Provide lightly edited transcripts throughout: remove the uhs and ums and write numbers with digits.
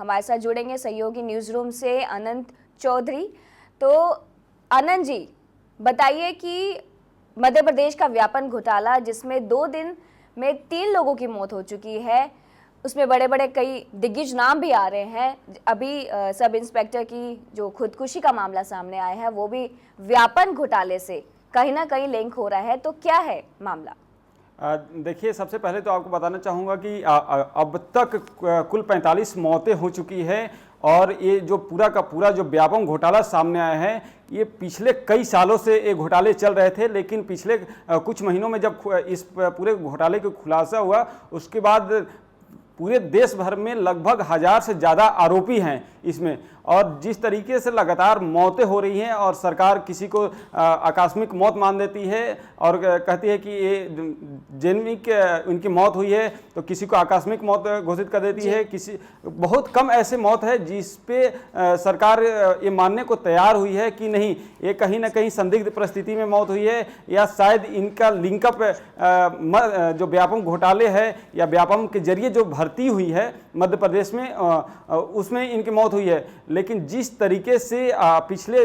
हमारे साथ जुड़ेंगे सहयोगी न्यूज़ रूम से अनंत चौधरी। तो अनंत जी, बताइए कि मध्य प्रदेश का व्यापम घोटाला जिसमें 2 दिन में 3 लोगों की मौत हो चुकी है, उसमें बड़े बड़े कई दिग्गज नाम भी आ रहे हैं। अभी सब इंस्पेक्टर की जो खुदकुशी का मामला सामने आया है वो भी व्यापम घोटाले से कहीं ना कहीं लिंक हो रहा है, तो क्या है मामला? देखिए, सबसे पहले तो आपको बताना चाहूँगा कि अब तक कुल 45 मौतें हो चुकी हैं और ये जो पूरा का पूरा जो व्यापम घोटाला सामने आया है, ये पिछले कई सालों से ये घोटाले चल रहे थे, लेकिन पिछले कुछ महीनों में जब इस पूरे घोटाले का खुलासा हुआ, उसके बाद पूरे देश भर में लगभग 1000 से ज़्यादा आरोपी हैं इसमें। और जिस तरीके से लगातार मौतें हो रही हैं और सरकार किसी को आकस्मिक मौत मान देती है और कहती है कि ये जेनविक उनकी मौत हुई है, तो किसी को आकस्मिक मौत घोषित कर देती है। किसी बहुत कम ऐसे मौत है जिस पे सरकार ये मानने को तैयार हुई है कि नहीं, ये कहीं ना कहीं संदिग्ध परिस्थिति में मौत हुई है या शायद इनका लिंकअप जो व्यापम घोटाले है या व्यापम के जरिए जो भर्ती हुई है मध्य प्रदेश में उसमें इनकी मौत हुई है। लेकिन जिस तरीके से पिछले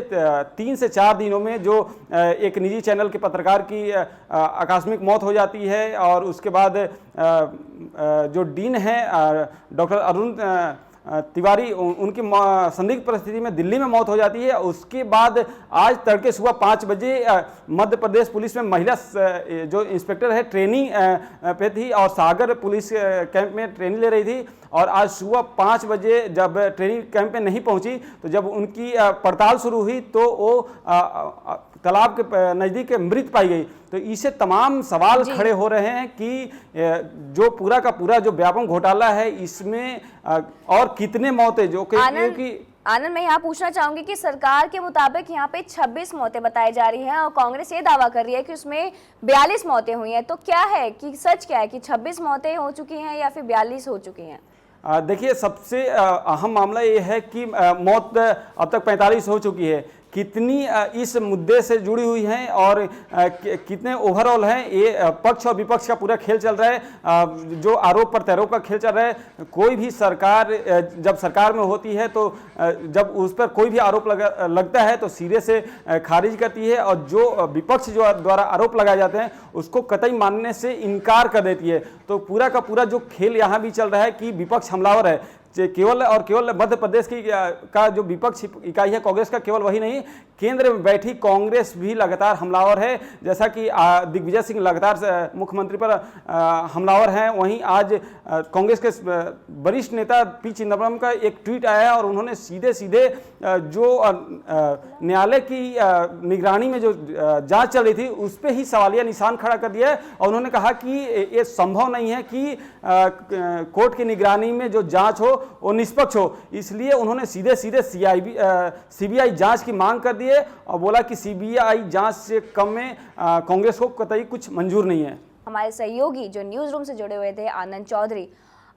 3 से 4 दिनों में जो एक निजी चैनल के पत्रकार की आकस्मिक मौत हो जाती है और उसके बाद जो डीन है डॉक्टर अरुण तिवारी, उनकी संदिग्ध परिस्थिति में दिल्ली में मौत हो जाती है। उसके बाद आज तड़के सुबह 5 बजे मध्य प्रदेश पुलिस में महिला जो इंस्पेक्टर है ट्रेनिंग पे थी और सागर पुलिस कैंप में ट्रेनिंग ले रही थी, और आज सुबह 5 बजे जब ट्रेनिंग कैंप में नहीं पहुंची तो जब उनकी पड़ताल शुरू हुई तो वो तालाब के नज़दीक मृत पाई गई। तो इससे तमाम सवाल खड़े हो रहे हैं कि जो पूरा का पूरा जो व्यापम घोटाला है इसमें और कितने मौतें जो कि आनंद, मैं यहाँ पूछना चाहूंगी कि सरकार के मुताबिक यहाँ पे 26 मौतें बताई जा रही हैं और कांग्रेस ये दावा कर रही है कि उसमें 42 मौतें हुई हैं। तो क्या है कि सच क्या है कि 26 मौतें हो चुकी हैं या फिर 42 हो चुकी हैं? देखिए, सबसे अहम मामला ये है कि मौत अब तक 45 हो चुकी है। कितनी इस मुद्दे से जुड़ी हुई हैं और कितने ओवरऑल हैं, ये पक्ष और विपक्ष का पूरा खेल चल रहा है, जो आरोप प्रत्यारोप का खेल चल रहा है। कोई भी सरकार जब सरकार में होती है तो जब उस पर कोई भी आरोप लगता है तो सिरे से खारिज करती है, और जो विपक्ष जो द्वारा आरोप लगाए जाते हैं उसको कतई मानने से इनकार कर देती है। तो पूरा का पूरा जो खेल यहाँ भी चल रहा है कि विपक्ष हमलावर है। केवल और केवल मध्य प्रदेश की का जो विपक्ष इकाई है कांग्रेस का, केवल वही नहीं, केंद्र में बैठी कांग्रेस भी लगातार हमलावर है। जैसा कि दिग्विजय सिंह लगातार मुख्यमंत्री पर हमलावर हैं, वहीं आज कांग्रेस के वरिष्ठ नेता पी चिदम्बरम का एक ट्वीट आया है और उन्होंने सीधे सीधे जो न्यायालय की निगरानी में जो जांच चल रही थी उस पर ही सवालिया निशान खड़ा कर दिया है। और उन्होंने कहा कि ये संभव नहीं है कि कोर्ट की निगरानी में जो जांच हो वो निष्पक्ष हो, इसलिए उन्होंने सीधे सीधे सीबीआई जांच की मांग कर दी है और बोला कि सीबीआई जांच से कम में कांग्रेस को कतई कुछ मंजूर नहीं है। हमारे सहयोगी जो न्यूज़ रूम से जुड़े हुए थे आनंद चौधरी,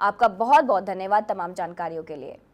आपका बहुत बहुत धन्यवाद तमाम जानकारियों के लिए।